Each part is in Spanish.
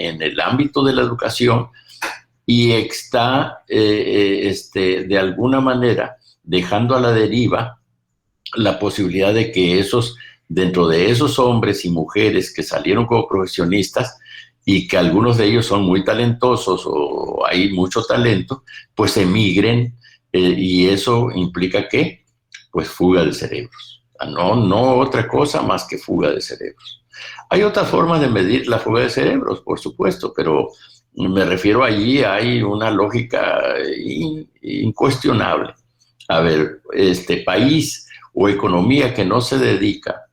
en el ámbito de la educación y está de alguna manera dejando a la deriva la posibilidad de que dentro de esos hombres y mujeres que salieron como profesionistas y que algunos de ellos son muy talentosos o hay mucho talento, pues emigren, y eso implica ¿qué? Pues fuga de cerebros. No otra cosa más que fuga de cerebros. Hay otras formas de medir la fuga de cerebros, por supuesto, pero me refiero allí, hay una lógica incuestionable. A ver, este país o economía que no se dedica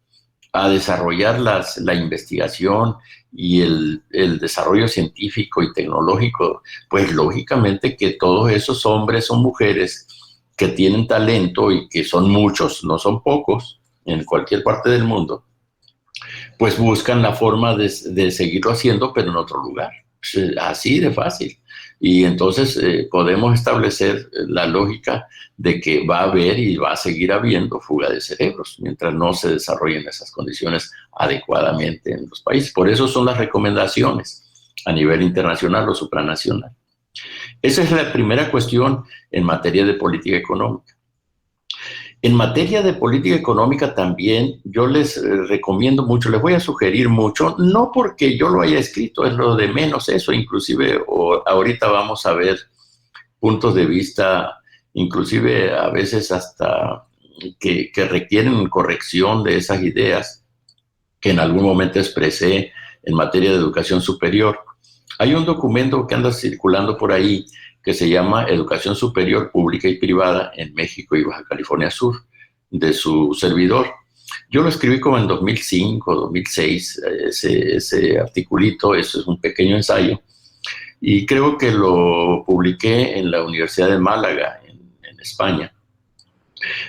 a desarrollar la investigación y el desarrollo científico y tecnológico, pues lógicamente que todos esos hombres o mujeres que tienen talento y que son muchos, no son pocos, en cualquier parte del mundo, pues buscan la forma de seguirlo haciendo, pero en otro lugar. Así de fácil. Y entonces podemos establecer la lógica de que va a haber y va a seguir habiendo fuga de cerebros mientras no se desarrollen esas condiciones adecuadamente en los países. Por eso son las recomendaciones a nivel internacional o supranacional. Esa es la primera cuestión en materia de política económica. En materia de política económica también yo les recomiendo mucho, les voy a sugerir mucho, no porque yo lo haya escrito, es lo de menos eso, inclusive ahorita vamos a ver puntos de vista, inclusive a veces hasta que requieren corrección de esas ideas que en algún momento expresé en materia de educación superior. Hay un documento que anda circulando por ahí que se llama Educación Superior Pública y Privada en México y Baja California Sur, de su servidor. Yo lo escribí como en 2005, 2006, ese articulito, eso es un pequeño ensayo, y creo que lo publiqué en la Universidad de Málaga, en España.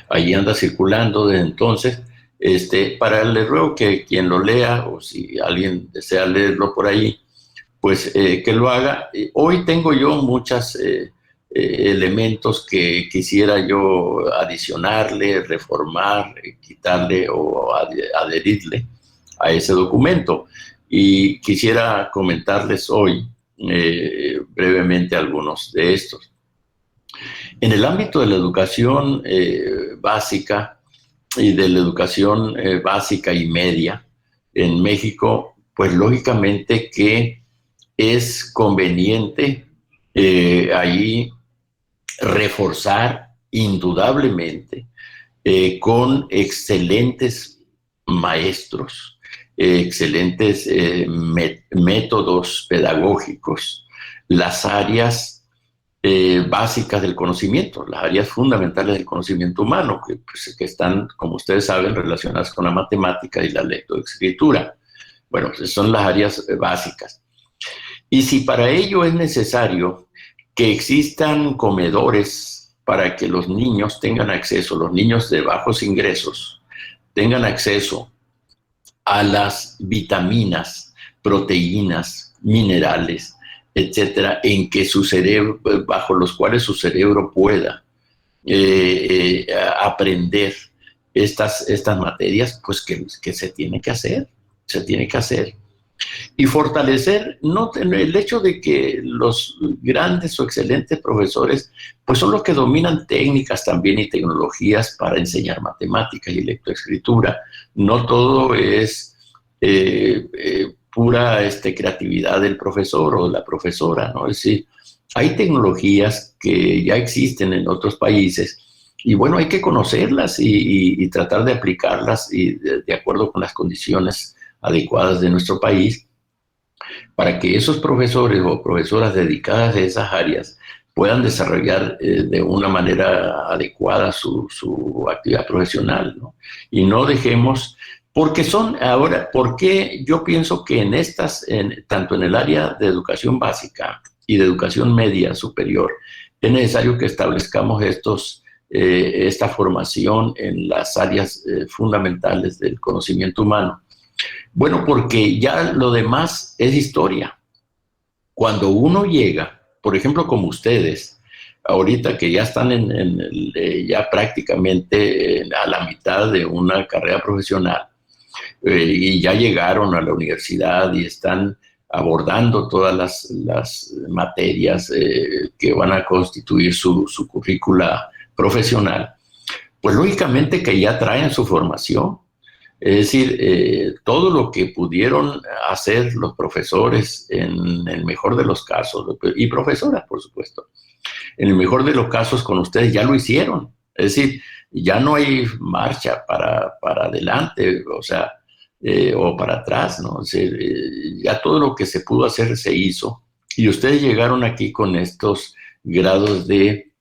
Allí anda circulando desde entonces. Le ruego que quien lo lea, o si alguien desea leerlo por ahí, pues que lo haga. Hoy tengo yo muchos elementos que quisiera yo adicionarle, reformar, quitarle o adherirle a ese documento. Y quisiera comentarles hoy brevemente algunos de estos. En el ámbito de la educación básica y de la educación básica y media en México, pues lógicamente que es conveniente ahí reforzar indudablemente con excelentes maestros, excelentes métodos pedagógicos, las áreas básicas del conocimiento, las áreas fundamentales del conocimiento humano, que están, como ustedes saben, relacionadas con la matemática y la lectoescritura. Bueno, son las áreas básicas. Y si para ello es necesario que existan comedores para que los niños tengan acceso, los niños de bajos ingresos, tengan acceso a las vitaminas, proteínas, minerales, etcétera, en que su cerebro, bajo los cuales su cerebro pueda aprender estas materias, pues que se tiene que hacer, se tiene que hacer. Y fortalecer el hecho de que los grandes o excelentes profesores pues son los que dominan técnicas también y tecnologías para enseñar matemáticas y lectoescritura. No todo es pura creatividad del profesor o de la profesora, ¿no? Es decir, hay tecnologías que ya existen en otros países y bueno, hay que conocerlas y tratar de aplicarlas y de acuerdo con las condiciones adecuadas de nuestro país, para que esos profesores o profesoras dedicadas a esas áreas puedan desarrollar de una manera adecuada su actividad profesional, ¿no? Y no dejemos, porque yo pienso que tanto en el área de educación básica y de educación media superior, es necesario que establezcamos esta formación en las áreas fundamentales del conocimiento humano. Bueno, porque ya lo demás es historia. Cuando uno llega, por ejemplo, como ustedes, ahorita que ya están ya prácticamente a la mitad de una carrera profesional y ya llegaron a la universidad y están abordando todas las materias que van a constituir su currícula profesional, pues lógicamente que ya traen su formación. Es decir, todo lo que pudieron hacer los profesores en el mejor de los casos, y profesoras, por supuesto, en el mejor de los casos con ustedes ya lo hicieron. Es decir, ya no hay marcha para adelante, o sea, o para atrás, ¿no? O sea, ya todo lo que se pudo hacer se hizo, y ustedes llegaron aquí con estos grados de,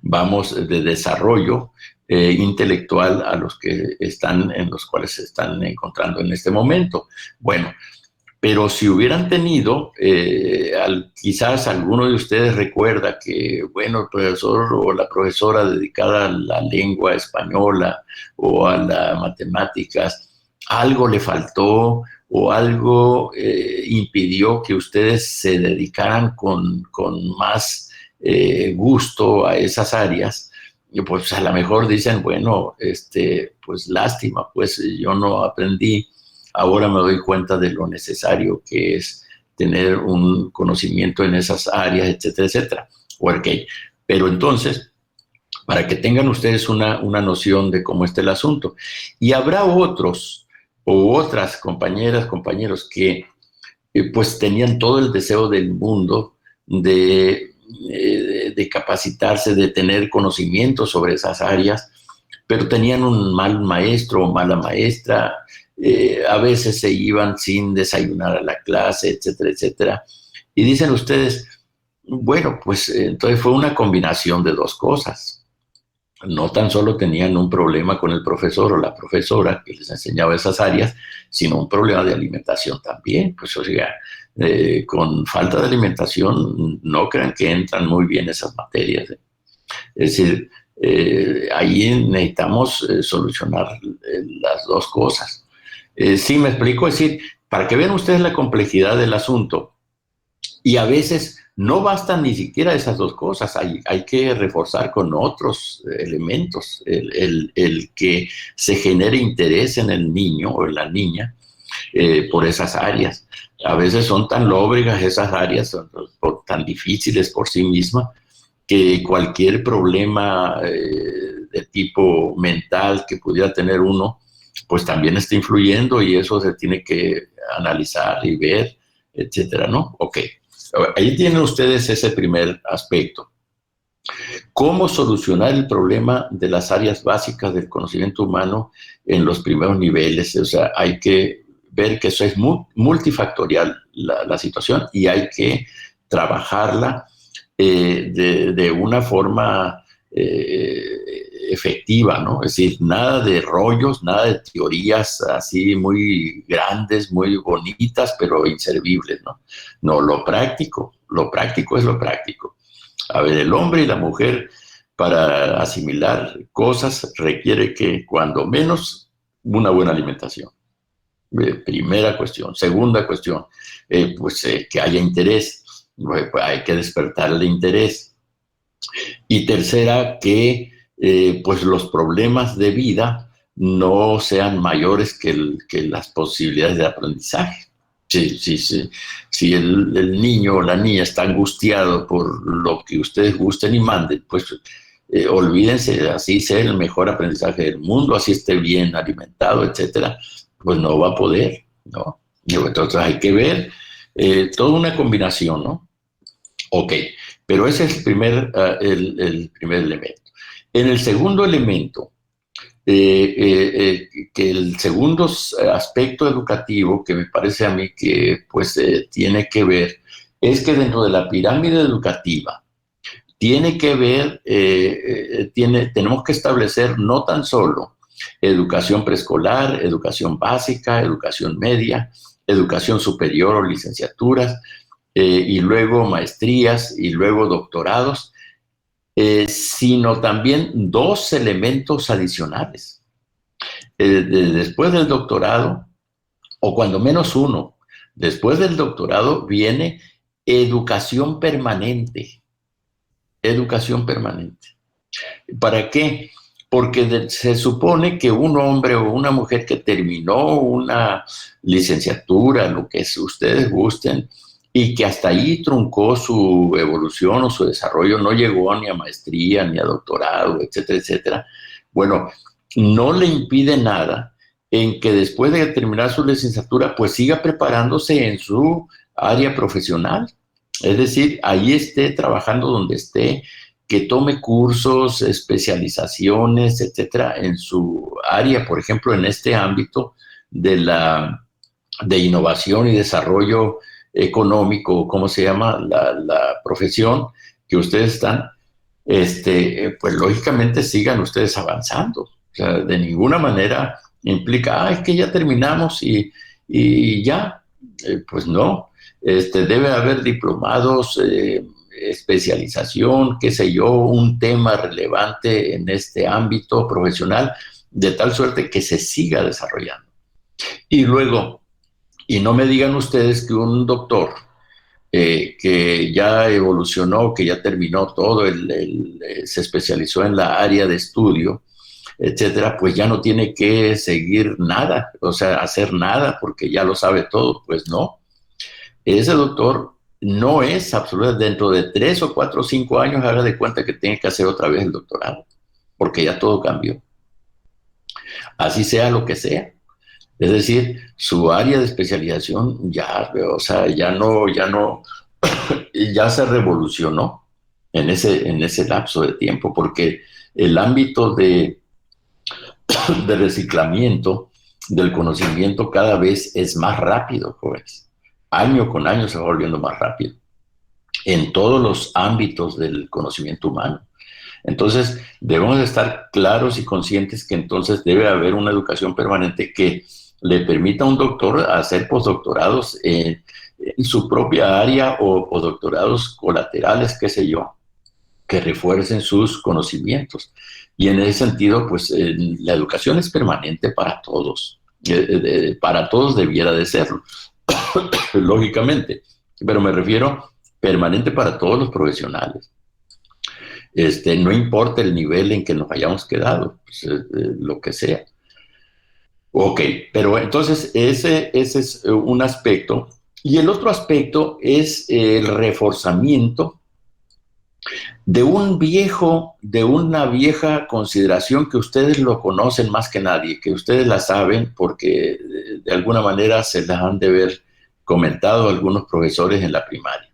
vamos, de desarrollo intelectual a los que están, en los cuales se están encontrando en este momento. Bueno, pero si hubieran tenido, quizás alguno de ustedes recuerda que, bueno, el profesor o la profesora dedicada a la lengua española o a las matemáticas, algo le faltó o algo impidió que ustedes se dedicaran con más gusto a esas áreas. Y pues a lo mejor dicen, bueno, pues lástima, pues yo no aprendí. Ahora me doy cuenta de lo necesario que es tener un conocimiento en esas áreas, etcétera, etcétera. Okay. Pero entonces, para que tengan ustedes una noción de cómo está el asunto. Y habrá otros o otras compañeras, compañeros que pues tenían todo el deseo del mundo de capacitarse, de tener conocimiento sobre esas áreas, pero tenían un mal maestro o mala maestra, a veces se iban sin desayunar a la clase, etcétera, etcétera. Y dicen ustedes, bueno, pues entonces fue una combinación de dos cosas. No tan solo tenían un problema con el profesor o la profesora que les enseñaba esas áreas, sino un problema de alimentación también. Pues, o sea, con falta de alimentación no crean que entran muy bien esas materias. Es decir, ahí necesitamos solucionar las dos cosas. Sí, me explico, es decir, para que vean ustedes la complejidad del asunto, y a veces no bastan ni siquiera esas dos cosas, hay que reforzar con otros elementos, el que se genere interés en el niño o en la niña por esas áreas. A veces son tan lóbregas esas áreas, son tan difíciles por sí mismas, que cualquier problema de tipo mental que pudiera tener uno, pues también está influyendo, y eso se tiene que analizar y ver, etcétera, ¿no? Ok. Ahí tienen ustedes ese primer aspecto. ¿Cómo solucionar el problema de las áreas básicas del conocimiento humano en los primeros niveles? O sea, hay que ver que eso es multifactorial la situación, y hay que trabajarla de una forma efectiva, ¿no? Es decir, nada de rollos, nada de teorías así muy grandes, muy bonitas, pero inservibles, ¿no? No, lo práctico es lo práctico. A ver, el hombre y la mujer, para asimilar cosas, requiere que, cuando menos, una buena alimentación. Primera cuestión. Segunda cuestión, que haya interés. Pues hay que despertar el interés. Y tercera, que pues los problemas de vida no sean mayores que las posibilidades de aprendizaje. Si el niño o la niña está angustiado por lo que ustedes gusten y manden, pues olvídense, así sea el mejor aprendizaje del mundo, así esté bien alimentado, etcétera, pues no va a poder, ¿no? Entonces hay que ver toda una combinación, ¿no? Ok, pero ese es el primer elemento. En el segundo elemento, que el segundo aspecto educativo que me parece a mí que pues tiene que ver, es que dentro de la pirámide educativa tiene que ver, tenemos que establecer no tan solo educación preescolar, educación básica, educación media, educación superior o licenciaturas, y luego maestrías y luego doctorados, sino también dos elementos adicionales. Después del doctorado, o cuando menos uno, después del doctorado viene educación permanente. Educación permanente. ¿Para qué? porque se supone que un hombre o una mujer que terminó una licenciatura, lo que ustedes gusten, y que hasta ahí truncó su evolución o su desarrollo, no llegó ni a maestría, ni a doctorado, etcétera, etcétera. Bueno, no le impide nada en que después de terminar su licenciatura, pues siga preparándose en su área profesional. Es decir, ahí esté trabajando donde esté, que tome cursos, especializaciones, etcétera, en su área, por ejemplo, en este ámbito de innovación y desarrollo económico, ¿cómo se llama? La profesión que ustedes están, pues lógicamente sigan ustedes avanzando. O sea, de ninguna manera implica, es que ya terminamos y ya. Pues no. Debe haber diplomados, especialización, qué sé yo, un tema relevante en este ámbito profesional, de tal suerte que se siga desarrollando. Y luego, y no me digan ustedes que un doctor que ya evolucionó, que ya terminó todo, se especializó en la área de estudio, etcétera, pues ya no tiene que seguir nada, o sea, hacer nada porque ya lo sabe todo. Pues no, ese doctor no es absoluto. Dentro de 3 o 4 o 5 años, haga de cuenta que tiene que hacer otra vez el doctorado, porque ya todo cambió. Así sea lo que sea. Es decir, su área de especialización ya, o sea, ya se revolucionó en ese lapso de tiempo, porque el ámbito de reciclamiento del conocimiento cada vez es más rápido, jóvenes. Año con año se va volviendo más rápido en todos los ámbitos del conocimiento humano. Entonces, debemos estar claros y conscientes que entonces debe haber una educación permanente que le permita a un doctor hacer postdoctorados en su propia área o doctorados colaterales, qué sé yo, que refuercen sus conocimientos. Y en ese sentido, pues la educación es permanente para todos debiera de serlo, lógicamente, pero me refiero permanente para todos los profesionales. No importa el nivel en que nos hayamos quedado, pues, lo que sea. Ok, pero entonces ese es un aspecto. Y el otro aspecto es el reforzamiento de una vieja consideración que ustedes lo conocen más que nadie, que ustedes la saben porque de alguna manera se las han de haber comentado algunos profesores en la primaria.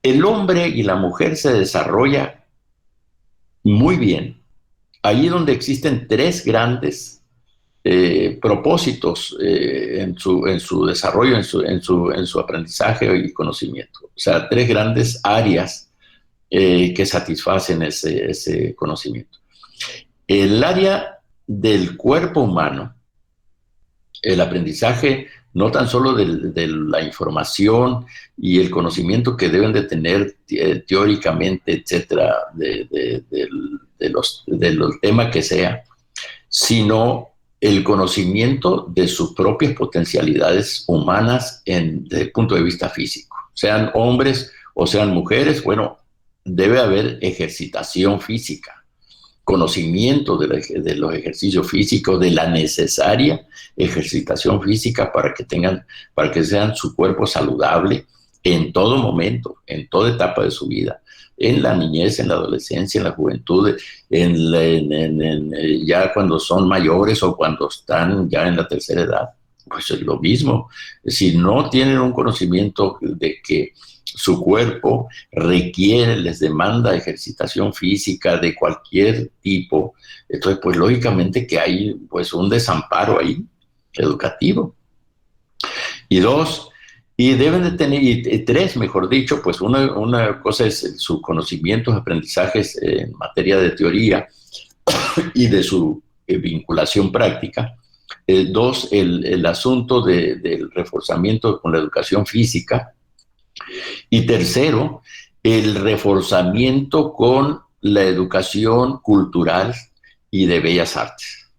El hombre y la mujer se desarrollan muy bien allí donde existen 3 grandes propósitos en su desarrollo, en su aprendizaje y conocimiento. O sea, 3 grandes áreas que satisfacen ese conocimiento. El área del cuerpo humano, el aprendizaje no tan solo de la información y el conocimiento que deben de tener teóricamente, etcétera, de los temas que sea, sino el conocimiento de sus propias potencialidades humanas desde el punto de vista físico. Sean hombres o sean mujeres, bueno, debe haber ejercitación física, conocimiento de los ejercicios físicos, de la necesaria ejercitación física para que sean su cuerpo saludable en todo momento, en toda etapa de su vida, en la niñez, en la adolescencia, en la juventud, ya cuando son mayores o cuando están ya en la tercera edad. Pues es lo mismo. Si no tienen un conocimiento de que su cuerpo les demanda ejercitación física de cualquier tipo, entonces pues lógicamente que hay pues un desamparo ahí educativo. Y deben de tener, y 3, mejor dicho, pues una cosa es su conocimientos, aprendizajes en materia de teoría y de su vinculación práctica. 2, el asunto del reforzamiento con la educación física. Y 3, el reforzamiento con la educación cultural y de bellas artes.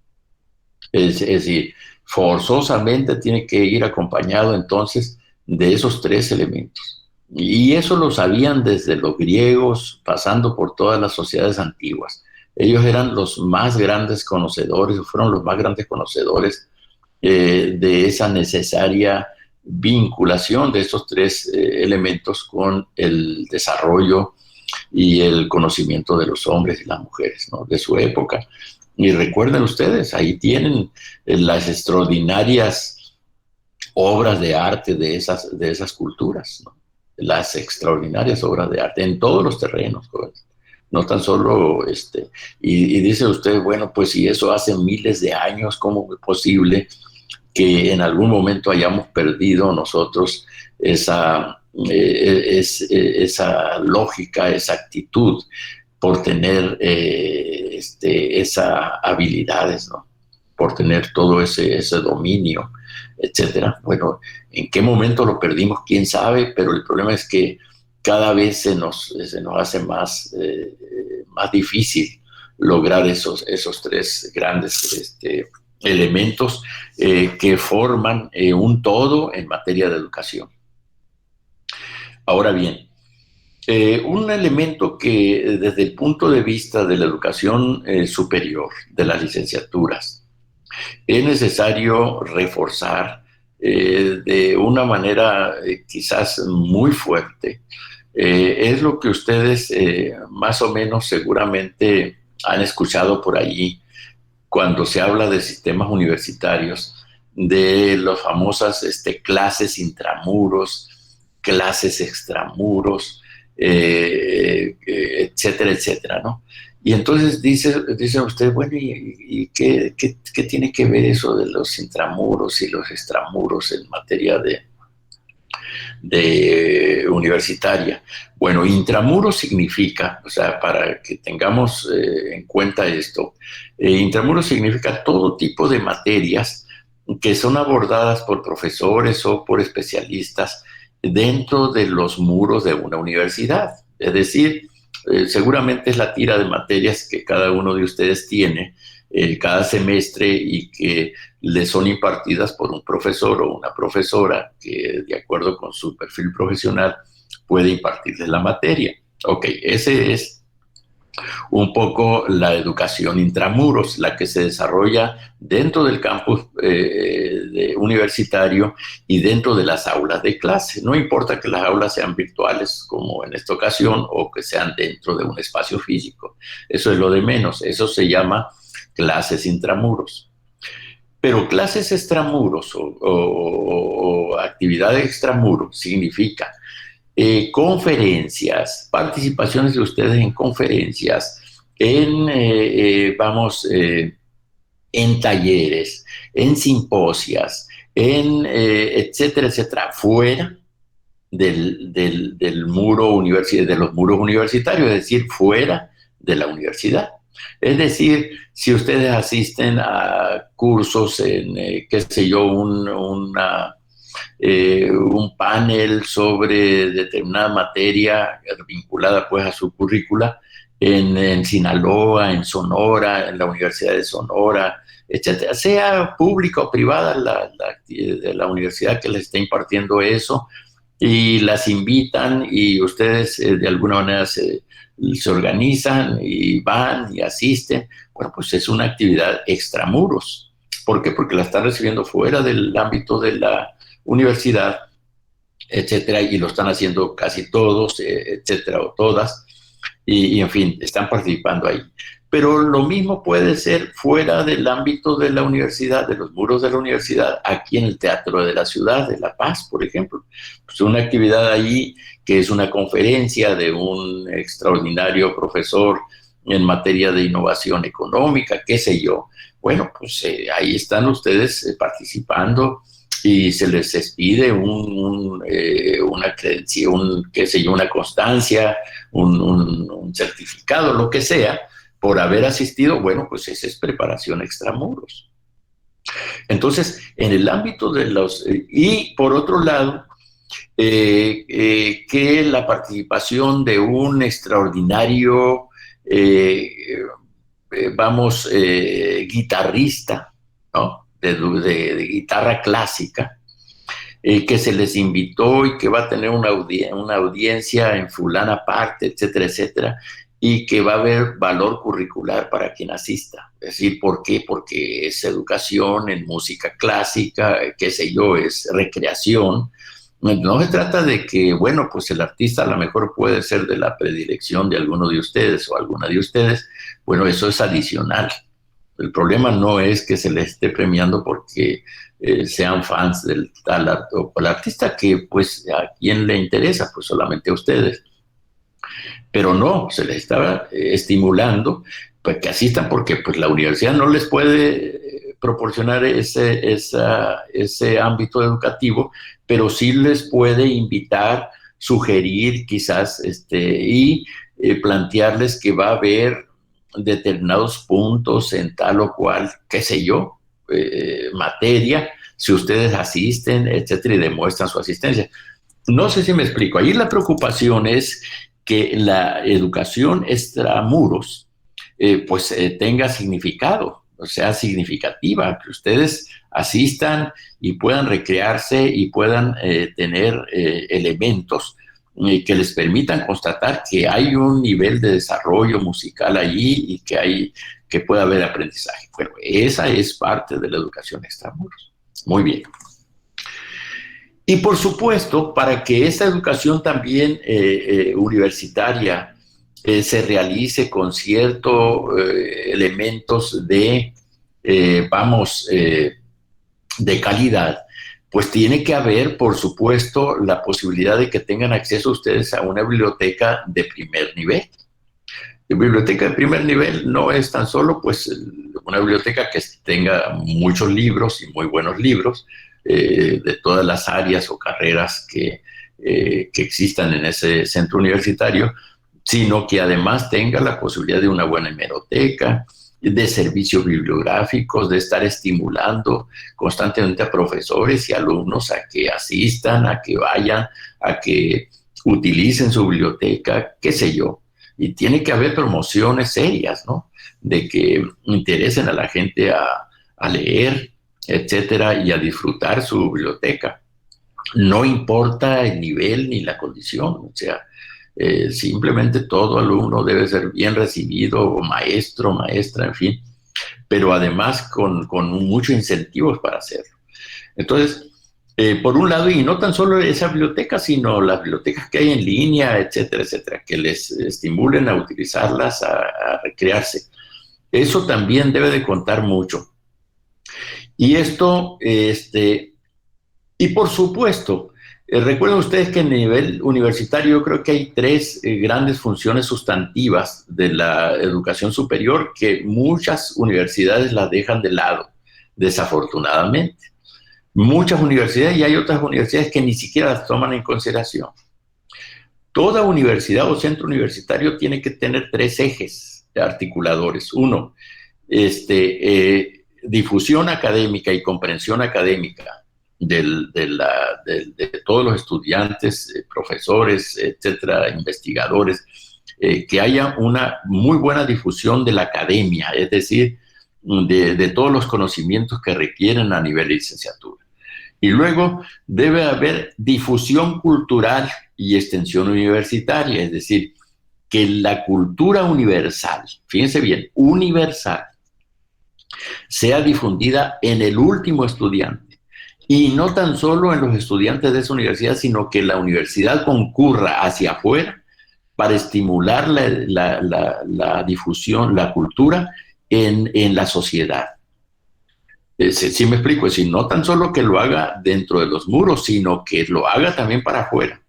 Es decir, forzosamente tiene que ir acompañado entonces de esos 3 elementos. Y eso lo sabían desde los griegos, pasando por todas las sociedades antiguas. Ellos eran los más grandes conocedores, fueron los más grandes conocedores de esa necesaria vinculación de estos tres elementos con el desarrollo y el conocimiento de los hombres y las mujeres, ¿no?, de su época. Y recuerden ustedes, ahí tienen las extraordinarias obras de arte de esas culturas, ¿no? Las extraordinarias obras de arte en todos los terrenos, jóvenes. No tan solo, y dice usted, bueno, pues si eso hace miles de años, ¿cómo es posible que en algún momento hayamos perdido nosotros esa lógica, esa actitud por tener esas habilidades, ¿no?, por tener todo ese dominio, etcétera? Bueno, ¿en qué momento lo perdimos? ¿Quién sabe? Pero el problema es que cada vez se nos hace más difícil lograr esos tres grandes elementos que forman un todo en materia de educación. Ahora bien, un elemento que desde el punto de vista de la educación superior, de las licenciaturas, es necesario reforzar de una manera quizás muy fuerte, es lo que ustedes más o menos seguramente han escuchado por allí cuando se habla de sistemas universitarios, de las famosas clases intramuros, clases extramuros, etcétera, etcétera, ¿no? Y entonces dice usted, bueno, ¿y qué tiene que ver eso de los intramuros y los extramuros en materia de universitaria? Bueno, intramuros significa, o sea, para que tengamos en cuenta esto, intramuros significa todo tipo de materias que son abordadas por profesores o por especialistas dentro de los muros de una universidad. Es decir, seguramente es la tira de materias que cada uno de ustedes tiene cada semestre y que le son impartidas por un profesor o una profesora que, de acuerdo con su perfil profesional, puede impartirles la materia. Ok, ese es un poco la educación intramuros, la que se desarrolla dentro del campus universitario y dentro de las aulas de clase. No importa que las aulas sean virtuales, como en esta ocasión, o que sean dentro de un espacio físico. Eso es lo de menos. Eso se llama clases intramuros. Pero clases extramuros o actividades extramuros significa conferencias, participaciones de ustedes en conferencias, en talleres, en simposias, etcétera, etcétera, fuera del muro de los muros universitarios, es decir, fuera de la universidad. Es decir, si ustedes asisten a cursos en, qué sé yo, un panel sobre determinada materia vinculada pues a su currícula en Sinaloa, en Sonora, en la Universidad de Sonora, etcétera, sea pública o privada la universidad que les está impartiendo eso, y las invitan y ustedes de alguna manera se organizan y van y asisten. Bueno, pues es una actividad extramuros. ¿Por qué? Porque la están recibiendo fuera del ámbito de la universidad, etcétera, y lo están haciendo casi todos, etcétera, o todas, y en fin, están participando ahí. Pero lo mismo puede ser fuera del ámbito de la universidad, de los muros de la universidad, aquí en el Teatro de la Ciudad de La Paz, por ejemplo. Pues una actividad allí que es una conferencia de un extraordinario profesor en materia de innovación económica, qué sé yo. Bueno, pues ahí están ustedes participando y se les expide una creencia, qué sé yo, una constancia, un certificado, lo que sea, por haber asistido. Bueno, pues esa es preparación extramuros. Entonces, en el ámbito de los... y por otro lado, que la participación de un extraordinario, guitarrista, ¿no?, de guitarra clásica, que se les invitó y que va a tener una audiencia en fulana parte, etcétera, etcétera, y que va a haber valor curricular para quien asista. Es decir, ¿por qué? Porque es educación en música clásica, qué sé yo, es recreación. No se trata de que, bueno, pues el artista a lo mejor puede ser de la predilección de alguno de ustedes o alguna de ustedes. Bueno, eso es adicional. El problema no es que se les esté premiando porque sean fans del tal o el artista, que pues a quien le interesa, pues solamente a ustedes. Pero no, se les estaba estimulando pues, que asistan, porque pues la universidad no les puede proporcionar ese ámbito educativo, pero sí les puede invitar, sugerir quizás y plantearles que va a haber determinados puntos en tal o cual, qué sé yo, materia, si ustedes asisten, etcétera, y demuestran su asistencia. No sé si me explico. Ahí la preocupación es que la educación extramuros tenga significado, o sea, significativa, que ustedes asistan y puedan recrearse y puedan tener elementos que les permitan constatar que hay un nivel de desarrollo musical allí y que pueda haber aprendizaje. Bueno, esa es parte de la educación extramuros. Muy bien. Y por supuesto, para que esta educación también universitaria se realice con ciertos elementos de calidad, pues tiene que haber, por supuesto, la posibilidad de que tengan acceso ustedes a una biblioteca de primer nivel. La biblioteca de primer nivel no es tan solo pues una biblioteca que tenga muchos libros y muy buenos libros de todas las áreas o carreras que existan en ese centro universitario, sino que además tenga la posibilidad de una buena hemeroteca, de servicios bibliográficos, de estar estimulando constantemente a profesores y alumnos a que asistan, a que vayan, a que utilicen su biblioteca, qué sé yo. Y tiene que haber promociones serias, ¿no? De que interesen a la gente a leer, etcétera, y a disfrutar su biblioteca. No importa el nivel ni la condición, o sea, simplemente todo alumno debe ser bien recibido, maestro, maestra, en fin, pero además con muchos incentivos para hacerlo. Entonces, por un lado, y no tan solo esa biblioteca, sino las bibliotecas que hay en línea, etcétera, etcétera, que les estimulen a utilizarlas, a recrearse. Eso también debe de contar mucho. Y esto, y por supuesto, recuerden ustedes que a nivel universitario yo creo que hay tres grandes funciones sustantivas de la educación superior que muchas universidades las dejan de lado, desafortunadamente. Muchas universidades, y hay otras universidades que ni siquiera las toman en consideración. Toda universidad o centro universitario tiene que tener tres ejes articuladores. Uno, difusión académica y comprensión académica de todos los estudiantes, profesores, etcétera, investigadores, que haya una muy buena difusión de la academia, es decir, de todos los conocimientos que requieren a nivel de licenciatura. Y luego debe haber difusión cultural y extensión universitaria, es decir, que la cultura universal, fíjense bien, universal, sea difundida en el último estudiante. Y no tan solo en los estudiantes de esa universidad, sino que la universidad concurra hacia afuera para estimular la difusión, la cultura en la sociedad. Sí me explico, es decir, no tan solo que lo haga dentro de los muros, sino que lo haga también para afuera.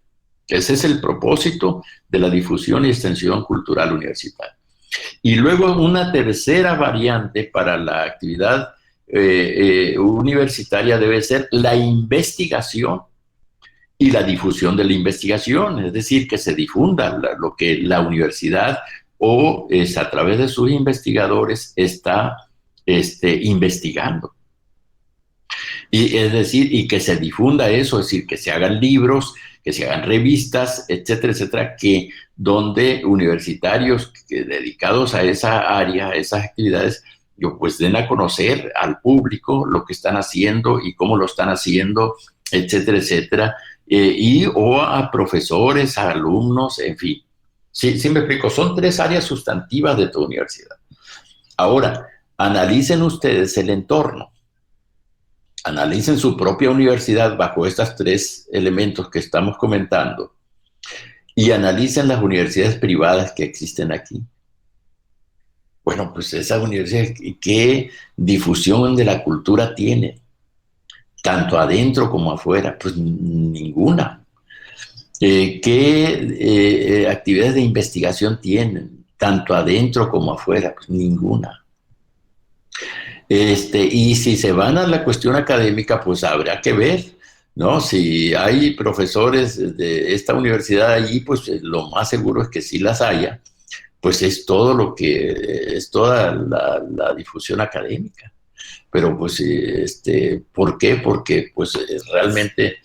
Ese es el propósito de la difusión y extensión cultural universitaria. Y luego una tercera variante para la actividad universitaria debe ser la investigación y la difusión de la investigación, es decir, que se difunda lo que la universidad o a través de sus investigadores está investigando. Y es decir, y que se difunda eso, es decir, que se hagan libros, que se hagan revistas, etcétera, etcétera, que donde universitarios dedicados a esa área, a esas actividades, pues den a conocer al público lo que están haciendo y cómo lo están haciendo, etcétera, etcétera, o a profesores, a alumnos, en fin. Sí, sí me explico. Son tres áreas sustantivas de tu universidad. Ahora, analicen ustedes el entorno. Analicen su propia universidad bajo estos tres elementos que estamos comentando y analicen las universidades privadas que existen aquí. Bueno, pues esas universidades, ¿qué difusión de la cultura tienen? Tanto adentro como afuera, pues ninguna. ¿Qué actividades de investigación tienen? Tanto adentro como afuera, pues ninguna. Y si se van a la cuestión académica, pues habrá que ver, ¿no? Si hay profesores de esta universidad allí, pues lo más seguro es que sí las haya, pues es todo lo que es toda la difusión académica. Pero pues, ¿por qué? Porque pues realmente,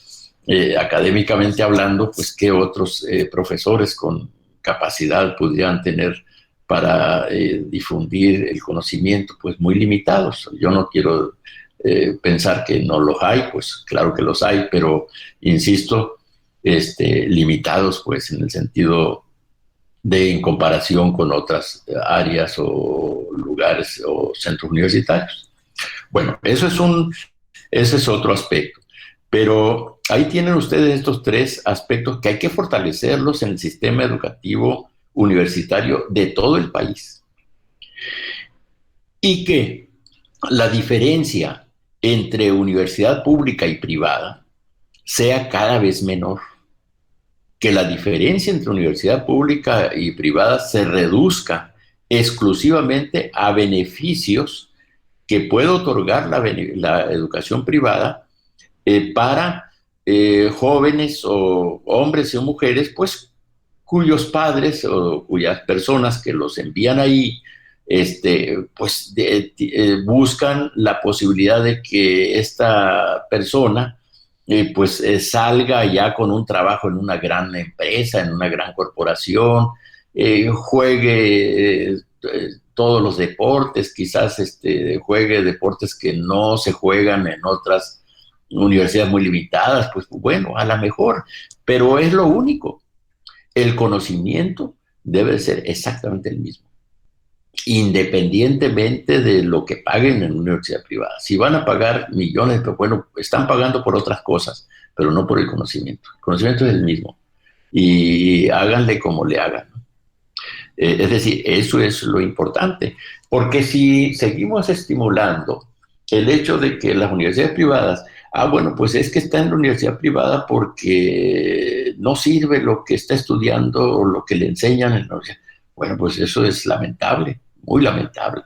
académicamente hablando, pues qué otros profesores con capacidad podrían tener para difundir el conocimiento, pues muy limitados. Yo no quiero pensar que no los hay, pues claro que los hay, pero insisto, limitados pues en el sentido de en comparación con otras áreas o lugares o centros universitarios. Bueno, ese es otro aspecto. Pero ahí tienen ustedes estos tres aspectos que hay que fortalecerlos en el sistema educativo universitario de todo el país. Y que la diferencia entre universidad pública y privada sea cada vez menor. Que la diferencia entre universidad pública y privada se reduzca exclusivamente a beneficios que puede otorgar la educación privada para jóvenes o hombres y mujeres, pues cuyos padres o cuyas personas que los envían ahí, pues buscan la posibilidad de que esta persona pues salga ya con un trabajo en una gran empresa, en una gran corporación, juegue todos los deportes, quizás juegue deportes que no se juegan en otras universidades muy limitadas, pues bueno, a lo mejor, pero es lo único. El conocimiento debe ser exactamente el mismo, independientemente de lo que paguen en una universidad privada. Si van a pagar millones, pero bueno, están pagando por otras cosas, pero no por el conocimiento. El conocimiento es el mismo y háganle como le hagan. Es decir, eso es lo importante, porque si seguimos estimulando el hecho de que las universidades privadas, bueno, pues es que está en la universidad privada porque no sirve lo que está estudiando o lo que le enseñan en la universidad. Bueno, pues eso es lamentable, muy lamentable,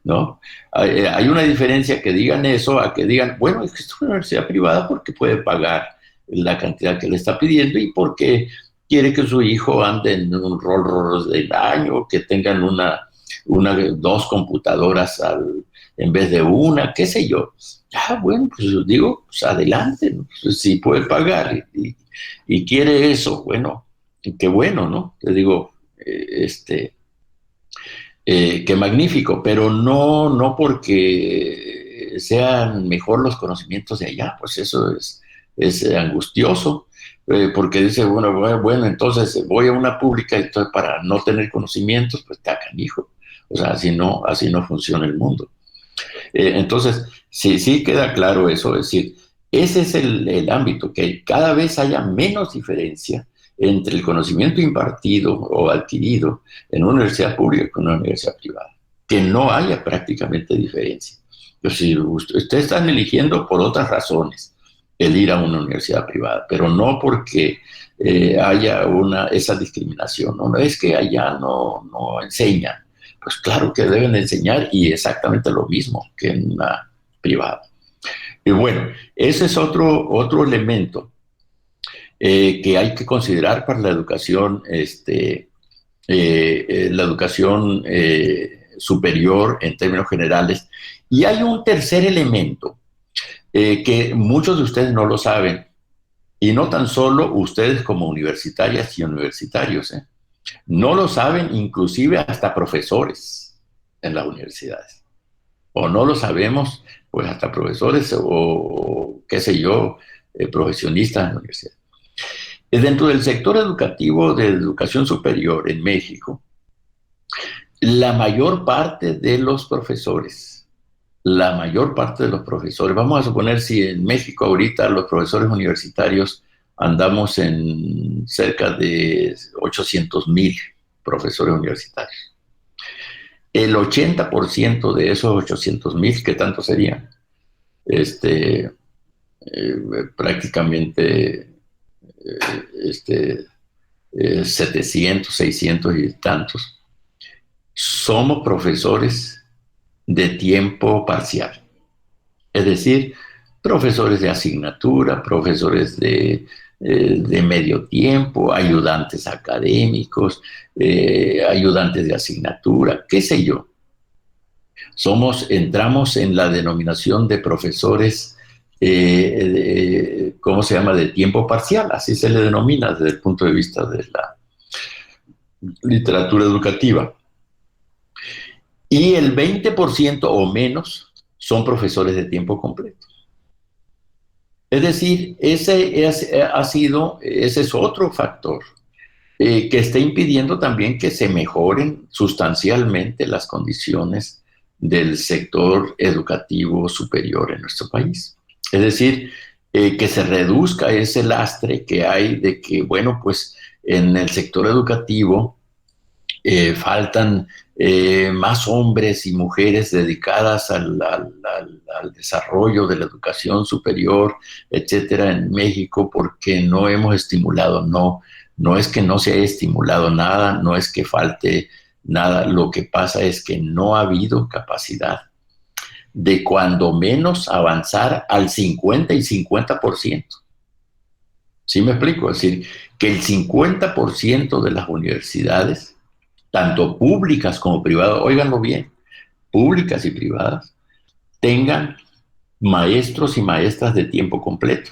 ¿no? Hay una diferencia que digan eso a que digan, bueno, es que es una universidad privada porque puede pagar la cantidad que le está pidiendo y porque quiere que su hijo ande en un Rolls Royce del año, que tengan dos computadoras en vez de una, qué sé yo. Bueno, pues digo, pues adelante, ¿no? Pues, si puede pagar y quiere eso, bueno, qué bueno, ¿no? Te digo, qué magnífico, pero no porque sean mejor los conocimientos de allá, pues eso es angustioso, porque dice, bueno, entonces voy a una pública y entonces para no tener conocimientos, pues está canijo. O sea, así no funciona el mundo. Entonces, sí queda claro eso, es decir, ese es el ámbito, que cada vez haya menos diferencia entre el conocimiento impartido o adquirido en una universidad pública y en una universidad privada, que no haya prácticamente diferencia. Es decir, ustedes están eligiendo por otras razones el ir a una universidad privada, pero no porque haya esa discriminación, no es que allá no enseñan, pues claro que deben enseñar y exactamente lo mismo que en una privada. Y bueno, ese es otro elemento que hay que considerar para la educación superior en términos generales. Y hay un tercer elemento que muchos de ustedes no lo saben, y no tan solo ustedes como universitarias y universitarios, no lo saben inclusive hasta profesores en las universidades. O no lo sabemos, pues hasta profesores o qué sé yo, profesionistas en la universidad. Dentro del sector educativo de educación superior en México, la mayor parte de los profesores, la mayor parte de los profesores, vamos a suponer si en México ahorita los profesores universitarios andamos en cerca de 800,000 profesores universitarios. El 80% de esos 800,000, ¿qué tanto serían? Este, prácticamente 700, 600 y tantos, somos profesores de tiempo parcial. Es decir, profesores de asignatura, profesores de medio tiempo, ayudantes académicos, ayudantes de asignatura, qué sé yo. Entramos en la denominación de profesores, ¿cómo se llama? De tiempo parcial, así se le denomina desde el punto de vista de la literatura educativa. Y el 20% o menos son profesores de tiempo completo. Es decir, ese es otro factor que está impidiendo también que se mejoren sustancialmente las condiciones del sector educativo superior en nuestro país. Es decir, que se reduzca ese lastre que hay de que, bueno, pues en el sector educativo faltan más hombres y mujeres dedicadas al desarrollo de la educación superior, etcétera, en México, porque no hemos estimulado, no es que no se haya estimulado nada, no es que falte nada, lo que pasa es que no ha habido capacidad de cuando menos avanzar al 50 y 50%. ¿Sí me explico? Es decir, que el 50% de las universidades, tanto públicas como privadas, óiganlo bien, públicas y privadas, tengan maestros y maestras de tiempo completo.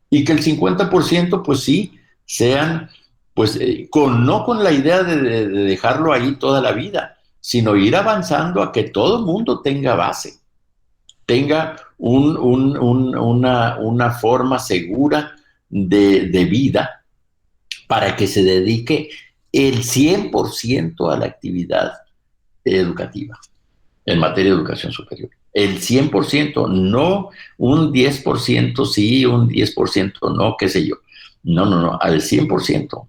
Y que el 50%, pues sí, sean, pues, no con la idea de dejarlo ahí toda la vida, sino ir avanzando a que todo el mundo tenga base, tenga una forma segura de vida para que se dedique el 100% a la actividad educativa en materia de educación superior. El 100%, no un 10% sí, un 10% no, qué sé yo. No, al 100%.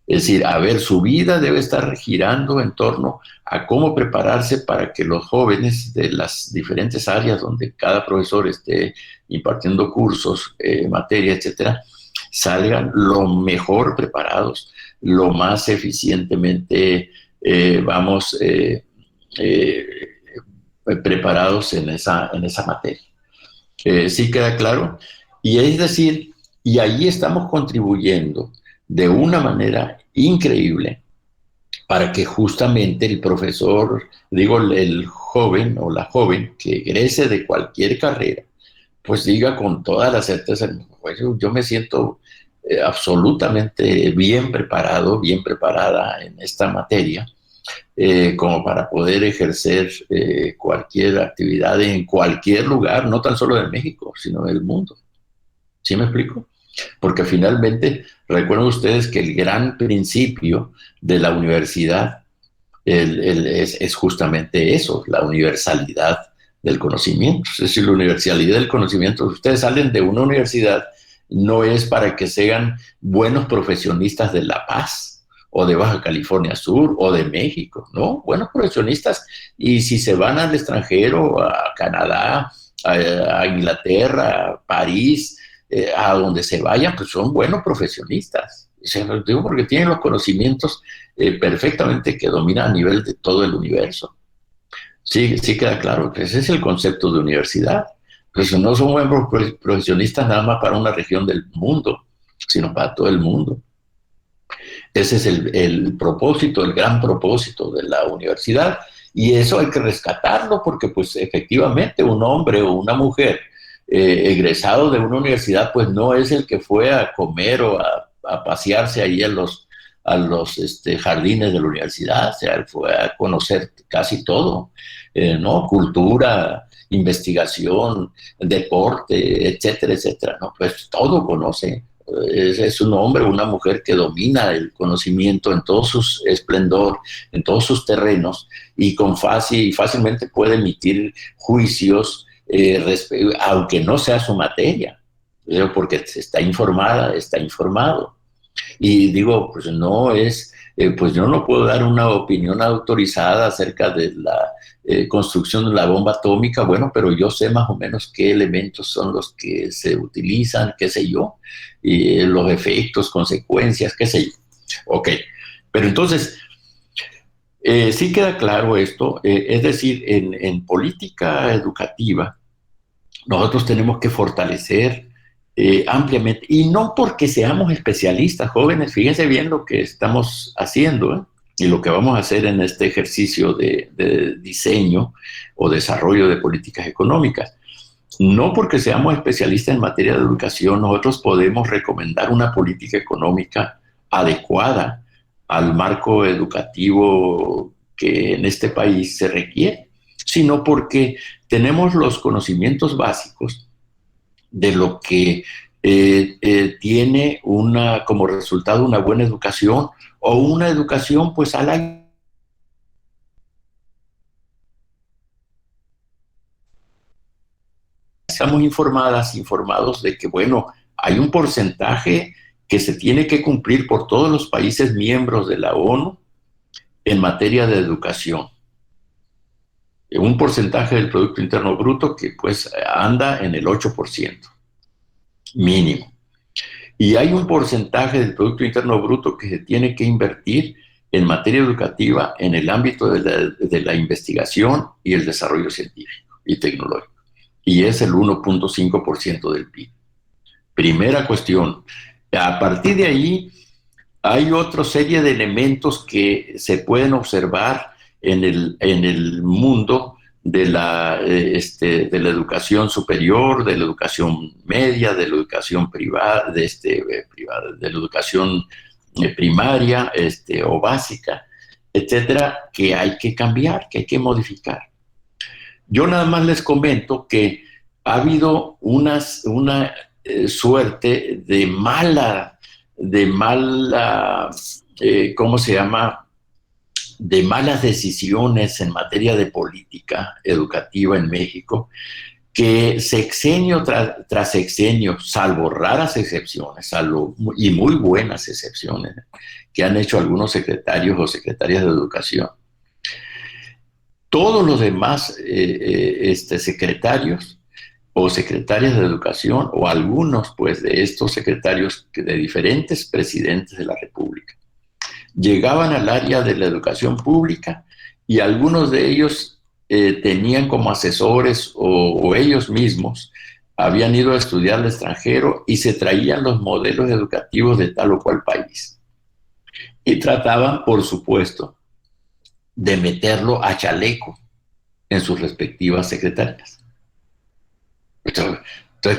Es decir, a ver, su vida debe estar girando en torno a cómo prepararse para que los jóvenes de las diferentes áreas donde cada profesor esté impartiendo cursos, materia, etcétera, salgan lo mejor preparados, lo más eficientemente, eh, preparados en esa materia. Sí queda claro. Y es decir, y ahí estamos contribuyendo de una manera increíble para que justamente el profesor, digo, el joven o la joven que egrese de cualquier carrera, pues diga con toda la certeza, pues yo me siento absolutamente bien preparado, bien preparada en esta materia, como para poder ejercer cualquier actividad en cualquier lugar, no tan solo de México, sino del mundo. ¿Sí me explico? Porque finalmente, recuerden ustedes que el gran principio de la universidad es justamente eso, la universalidad del conocimiento. Es decir, la universalidad del conocimiento. Ustedes salen de una universidad, no es para que sean buenos profesionistas de La Paz o de Baja California Sur o de México, ¿no? Buenos profesionistas. Y si se van al extranjero, a Canadá, a Inglaterra, a París, a donde se vayan, pues son buenos profesionistas. Se los digo porque tienen los conocimientos perfectamente que dominan a nivel de todo el universo. Sí, sí queda claro que ese es el concepto de universidad. Pues no son buenos profesionistas nada más para una región del mundo, sino para todo el mundo. Ese es el propósito, el gran propósito de la universidad, y eso hay que rescatarlo porque pues efectivamente un hombre o una mujer egresado de una universidad pues no es el que fue a comer o a pasearse ahí a los jardines de la universidad, o sea, él fue a conocer casi todo, ¿no? Cultura, investigación, deporte, etcétera, etcétera, ¿no? Pues todo conoce. es un hombre o una mujer que domina el conocimiento en todo su esplendor, en todos sus terrenos, y fácilmente puede emitir juicios, aunque no sea su materia, porque está informada, está informado. Y digo, pues no es, pues yo no puedo dar una opinión autorizada acerca de la construcción de la bomba atómica, bueno, pero yo sé más o menos qué elementos son los que se utilizan, qué sé yo, y los efectos, consecuencias, qué sé yo. Ok, pero entonces, sí queda claro esto, es decir, en política educativa, nosotros tenemos que fortalecer ampliamente, y no porque seamos especialistas, jóvenes, fíjense bien lo que estamos haciendo, y lo que vamos a hacer en este ejercicio de diseño o desarrollo de políticas económicas. No porque seamos especialistas en materia de educación, nosotros podemos recomendar una política económica adecuada al marco educativo que en este país se requiere, sino porque tenemos los conocimientos básicos de lo que tiene como resultado una buena educación o una educación pues a la... Estamos informados de que, bueno, hay un porcentaje que se tiene que cumplir por todos los países miembros de la ONU en materia de educación. Un porcentaje del Producto Interno Bruto que pues anda en el 8% mínimo. Y hay un porcentaje del Producto Interno Bruto que se tiene que invertir en materia educativa en el ámbito de la investigación y el desarrollo científico y tecnológico. Y es el 1.5% del PIB. Primera cuestión. A partir de ahí, hay otra serie de elementos que se pueden observar en el mundo de la educación superior, de la educación media, de la educación privada, de la educación primaria o básica, etcétera, que hay que cambiar, que hay que modificar. Yo nada más les comento que ha habido una suerte ¿cómo se llama? De malas decisiones en materia de política educativa en México, que sexenio tras sexenio, salvo raras excepciones, y muy buenas excepciones, que han hecho algunos secretarios o secretarias de educación, todos los demás secretarios o secretarias de educación, o algunos pues de estos secretarios de diferentes presidentes de la República, llegaban al área de la educación pública y algunos de ellos tenían como asesores o ellos mismos habían ido a estudiar al extranjero y se traían los modelos educativos de tal o cual país. Y trataban, por supuesto, de meterlo a chaleco en sus respectivas secretarias. Entonces,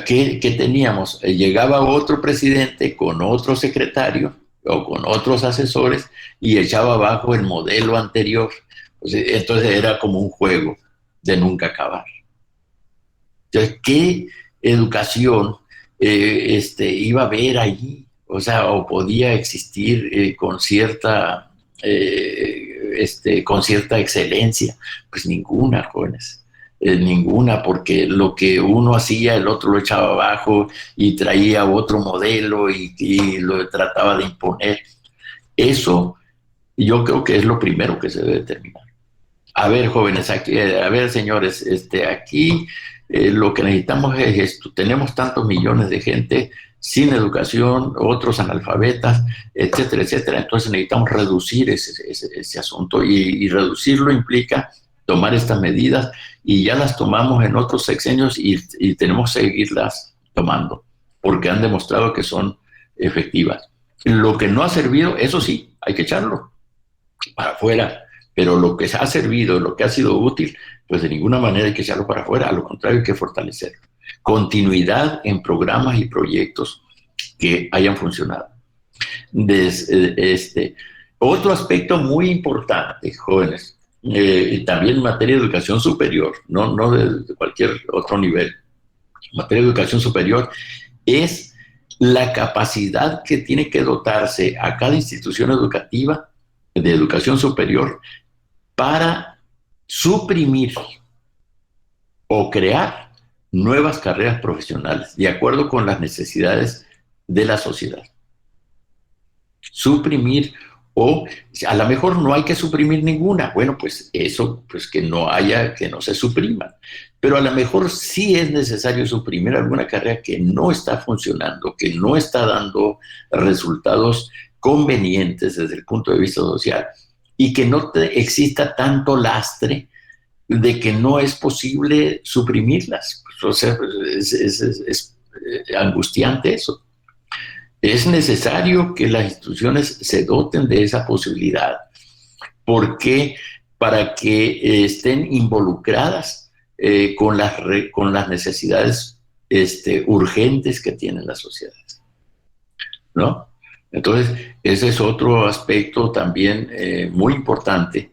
¿qué teníamos? Llegaba otro presidente con otro secretario o con otros asesores y echaba abajo el modelo anterior. Entonces era como un juego de nunca acabar. Entonces, ¿qué educación iba a haber allí? O podía existir con cierta excelencia. Pues ninguna, jóvenes. Ninguna, porque lo que uno hacía, el otro lo echaba abajo y traía otro modelo y lo trataba de imponer. Eso yo creo que es lo primero que se debe terminar. A ver, jóvenes, aquí, a ver, señores, aquí lo que necesitamos es esto. Tenemos tantos millones de gente sin educación, otros analfabetas, etcétera, etcétera. Entonces necesitamos reducir ese asunto y reducirlo implica tomar estas medidas y ya las tomamos en otros sexenios y tenemos que seguirlas tomando porque han demostrado que son efectivas. Lo que no ha servido, eso sí, hay que echarlo para afuera, pero lo que ha servido, lo que ha sido útil, pues de ninguna manera hay que echarlo para afuera, a lo contrario hay que fortalecerlo. Continuidad en programas y proyectos que hayan funcionado. Otro aspecto muy importante, jóvenes, y también en materia de educación superior, no de cualquier otro nivel, en materia de educación superior, es la capacidad que tiene que dotarse a cada institución educativa de educación superior para suprimir o crear nuevas carreras profesionales de acuerdo con las necesidades de la sociedad. Suprimir, o a lo mejor no hay que suprimir ninguna. Bueno, pues eso, pues que no haya, que no se supriman. Pero a lo mejor sí es necesario suprimir alguna carrera que no está funcionando, que no está dando resultados convenientes desde el punto de vista social y que no exista tanto lastre de que no es posible suprimirlas. O sea, es angustiante eso. Es necesario que las instituciones se doten de esa posibilidad, porque para que estén involucradas con las necesidades urgentes que tienen las sociedades, ¿no? Entonces, ese es otro aspecto también muy importante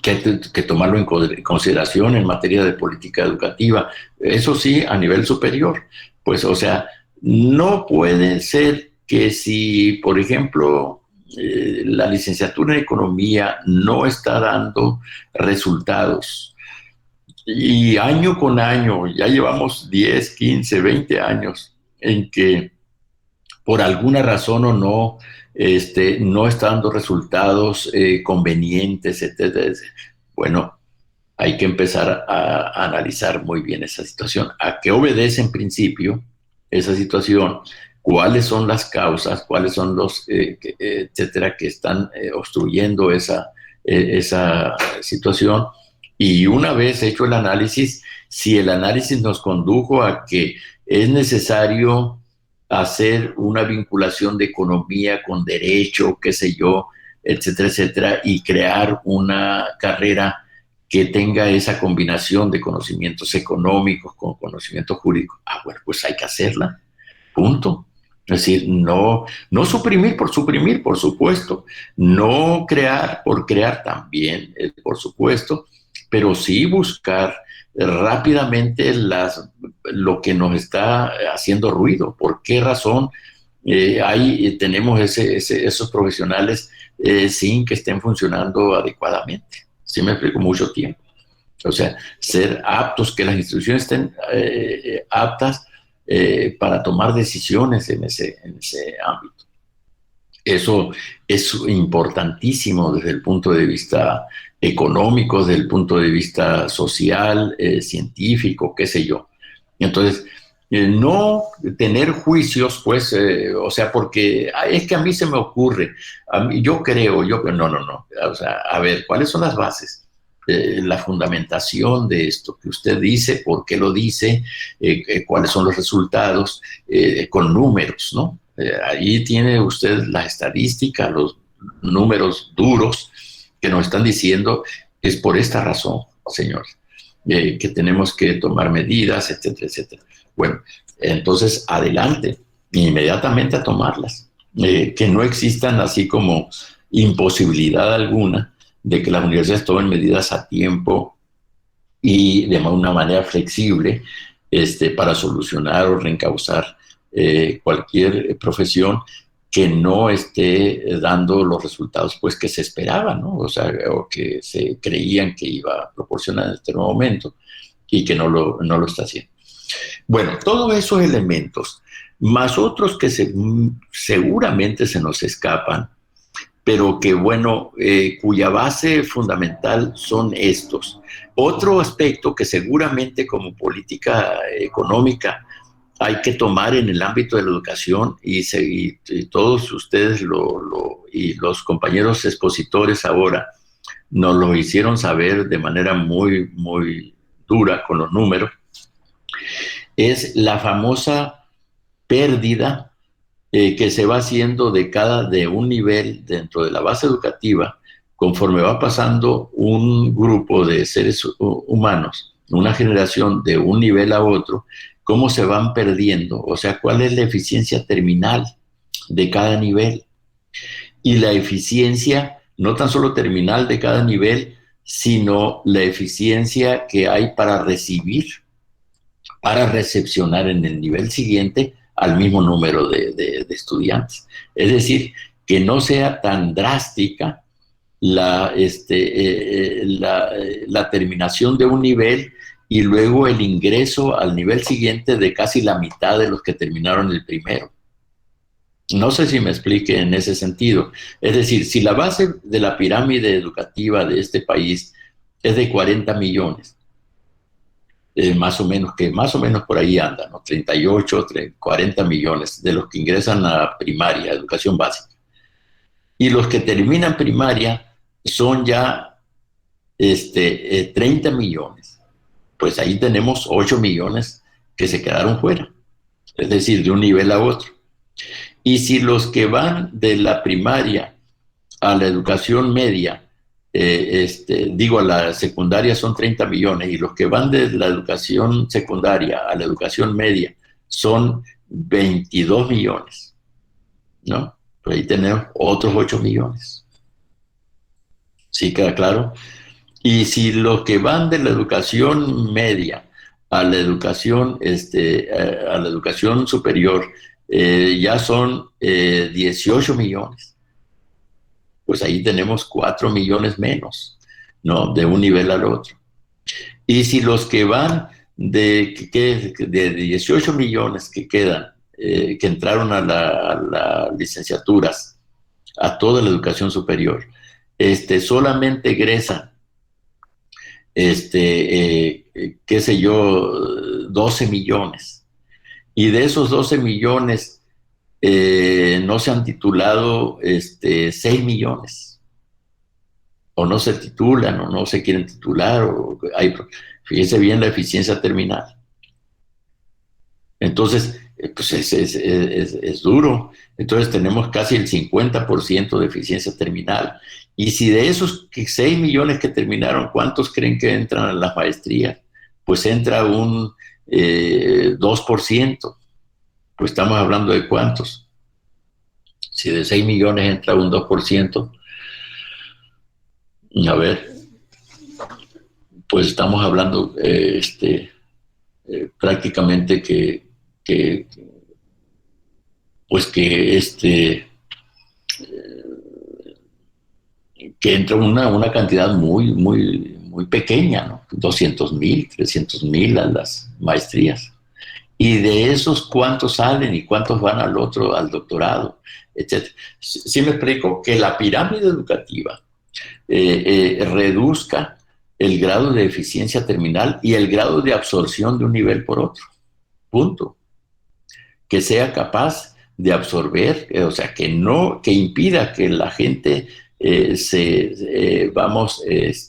que hay que tomarlo en consideración en materia de política educativa. Eso sí, a nivel superior, pues, o sea, no puede ser que si, por ejemplo, la licenciatura en economía no está dando resultados y año con año, ya llevamos 10, 15, 20 años en que por alguna razón o no, no está dando resultados convenientes, etcétera. Bueno, hay que empezar a analizar muy bien esa situación. ¿A qué obedece en principio esa situación? ¿Cuáles son las causas? ¿Cuáles son los, etcétera, que están obstruyendo esa situación? Y una vez hecho el análisis, si el análisis nos condujo a que es necesario hacer una vinculación de economía con derecho, qué sé yo, etcétera, etcétera, y crear una carrera que tenga esa combinación de conocimientos económicos con conocimientos jurídicos. Bueno, pues hay que hacerla, punto. Es decir, no suprimir, por supuesto, no crear por crear también, por supuesto, pero sí buscar rápidamente lo que nos está haciendo ruido. ¿Por qué razón tenemos esos profesionales sin que estén funcionando adecuadamente? Sí me explico, mucho tiempo. O sea, ser aptos, que las instituciones estén aptas para tomar decisiones en ese ámbito. Eso es importantísimo desde el punto de vista económico, desde el punto de vista social, científico, qué sé yo. Entonces, no tener juicios, pues, o sea, porque es que a mí se me ocurre, yo creo, no. O sea, a ver, ¿cuáles son las bases? La fundamentación de esto que usted dice, por qué lo dice, cuáles son los resultados, con números, ¿no? Ahí tiene usted la estadística, los números duros que nos están diciendo, es por esta razón, señores, que tenemos que tomar medidas, etcétera, etcétera. Bueno, entonces adelante, inmediatamente a tomarlas, que no existan así como imposibilidad alguna de que las universidades tomen medidas a tiempo y de una manera flexible para solucionar o reencauzar cualquier profesión que no esté dando los resultados pues que se esperaban, ¿no? O sea, o que se creían que iba a proporcionar en este nuevo momento y que no lo está haciendo. Bueno, todos esos elementos, más otros que seguramente se nos escapan, pero que, bueno, cuya base fundamental son estos. Otro aspecto que seguramente como política económica hay que tomar en el ámbito de la educación, y todos ustedes y los compañeros expositores ahora nos lo hicieron saber de manera muy, muy dura con los números, es la famosa pérdida que se va haciendo de un nivel dentro de la base educativa conforme va pasando un grupo de seres humanos, una generación de un nivel a otro, cómo se van perdiendo, o sea, cuál es la eficiencia terminal de cada nivel. Y la eficiencia no tan solo terminal de cada nivel, sino la eficiencia que hay para recibir, para recepcionar en el nivel siguiente al mismo número de estudiantes. Es decir, que no sea tan drástica la terminación de un nivel y luego el ingreso al nivel siguiente de casi la mitad de los que terminaron el primero. No sé si me explique en ese sentido. Es decir, si la base de la pirámide educativa de este país es de 40 millones, más o menos por ahí anda, ¿no? 38, 40 millones de los que ingresan a primaria, educación básica. Y los que terminan primaria son ya 30 millones. Pues ahí tenemos 8 millones que se quedaron fuera, es decir, de un nivel a otro. Y si los que van de la primaria a la educación media, a la secundaria son 30 millones, y los que van de la educación secundaria a la educación media son 22 millones, ¿no? Pues ahí tenemos otros 8 millones. ¿Sí queda claro? Y si los que van de la educación media a la educación superior ya son 18 millones, pues ahí tenemos 4 millones menos, ¿no? De un nivel al otro. Y si los que van de 18 millones que quedan, que entraron a las licenciaturas, a toda la educación superior, solamente egresan, qué sé yo, 12 millones. Y de esos 12 millones no se han titulado 6 millones. O no se titulan, o no se quieren titular, fíjense bien la eficiencia terminal. Entonces, pues es duro. Entonces tenemos casi el 50% de eficiencia terminal. Y si de esos 6 millones que terminaron, ¿cuántos creen que entran a las maestrías? Pues entra un 2%. Pues estamos hablando de ¿cuántos? Si de 6 millones entra un 2%, a ver, pues estamos hablando prácticamente que entra una cantidad muy, muy, muy pequeña, ¿no? 200,000, 300,000 a las maestrías. Y de esos, ¿cuántos salen y cuántos van al doctorado, etcétera? Sí me explico que la pirámide educativa reduzca el grado de eficiencia terminal y el grado de absorción de un nivel por otro. Punto. Que sea capaz de absorber, que impida que la gente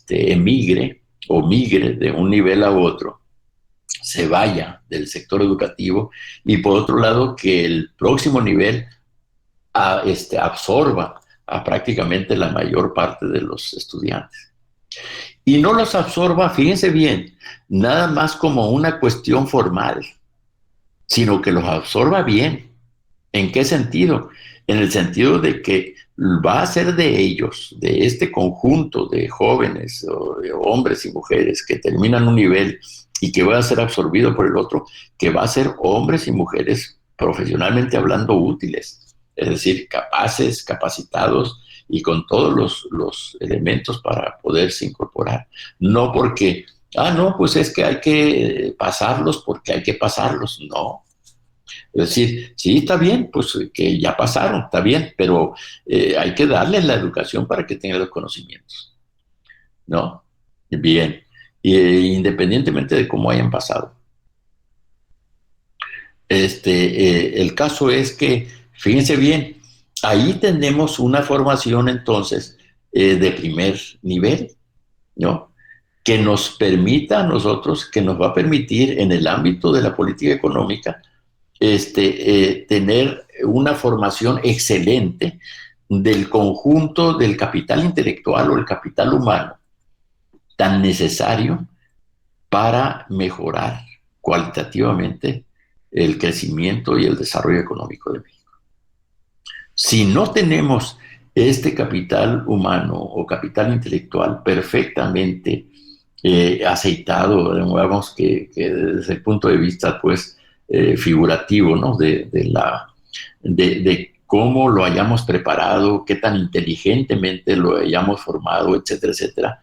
emigre o migre de un nivel a otro, se vaya del sector educativo, y por otro lado que el próximo nivel absorba a prácticamente la mayor parte de los estudiantes. Y no los absorba, fíjense bien, nada más como una cuestión formal, sino que los absorba bien. ¿En qué sentido? En el sentido de que va a ser de ellos, de este conjunto de jóvenes, o de hombres y mujeres que terminan un nivel y que va a ser absorbido por el otro, que va a ser hombres y mujeres profesionalmente hablando útiles, es decir, capaces, capacitados y con todos los elementos para poderse incorporar. No porque, no, pues es que hay que pasarlos porque hay que pasarlos, no. Es decir, sí, está bien, pues que ya pasaron, está bien, pero hay que darles la educación para que tengan los conocimientos, ¿no? Bien, independientemente de cómo hayan pasado. El caso es que, fíjense bien, ahí tenemos una formación entonces de primer nivel, ¿no? Que nos permita a nosotros, que nos va a permitir en el ámbito de la política económica, tener una formación excelente del conjunto del capital intelectual o el capital humano tan necesario para mejorar cualitativamente el crecimiento y el desarrollo económico de México. Si no tenemos este capital humano o capital intelectual perfectamente aceitado, digamos que desde el punto de vista, pues, figurativo, ¿no? De cómo lo hayamos preparado, qué tan inteligentemente lo hayamos formado, etcétera, etcétera,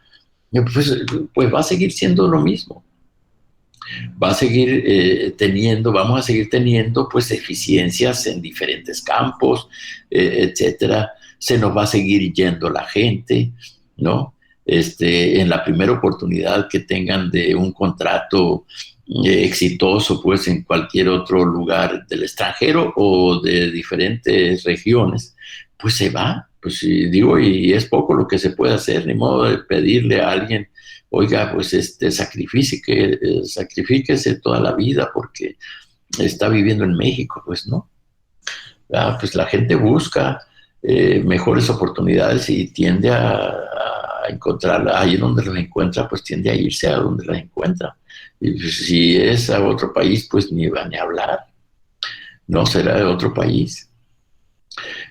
pues va a seguir siendo lo mismo. Va a seguir vamos a seguir teniendo pues eficiencias en diferentes campos, etcétera. Se nos va a seguir yendo la gente, ¿no? En la primera oportunidad que tengan de un contrato exitoso, pues en cualquier otro lugar del extranjero o de diferentes regiones, pues se va. Pues digo, y es poco lo que se puede hacer, ni modo de pedirle a alguien, oiga, pues sacrifíquese toda la vida porque está viviendo en México, pues no. Pues la gente busca mejores oportunidades y tiende a encontrarla, ahí donde los encuentra, pues tiende a irse a donde las encuentra. Y pues, si es a otro país, pues ni va ni a hablar, no será de otro país.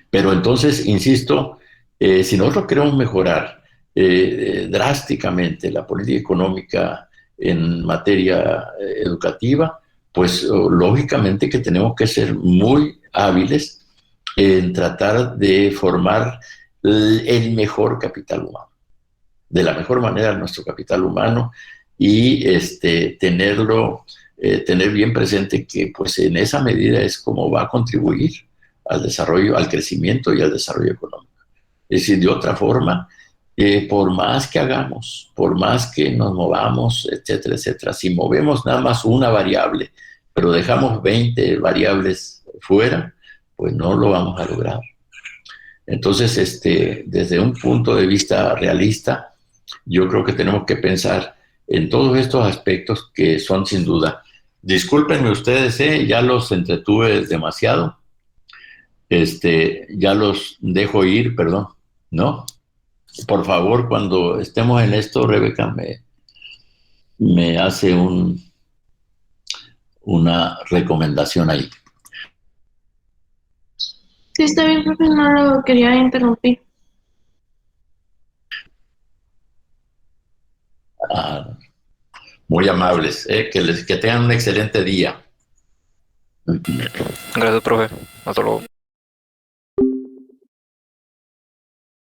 Pero entonces, insisto, si nosotros queremos mejorar drásticamente la política económica en materia educativa, pues lógicamente que tenemos que ser muy hábiles en tratar de formar el mejor capital humano, de la mejor manera nuestro capital humano y tener bien presente que pues en esa medida es como va a contribuir al desarrollo, al crecimiento y al desarrollo económico. Es decir, de otra forma, por más que hagamos, por más que nos movamos, etcétera, etcétera, si movemos nada más una variable, pero dejamos 20 variables fuera, pues no lo vamos a lograr. Entonces, desde un punto de vista realista, yo creo que tenemos que pensar en todos estos aspectos que son sin duda. Discúlpenme ustedes, ya los entretuve demasiado, ya los dejo ir, perdón, ¿no? Por favor, cuando estemos en esto, Rebeca me hace una recomendación ahí. Sí, está bien, profe, no lo quería interrumpir. Ah, muy amables, que tengan un excelente día. Gracias, profe. Hasta luego.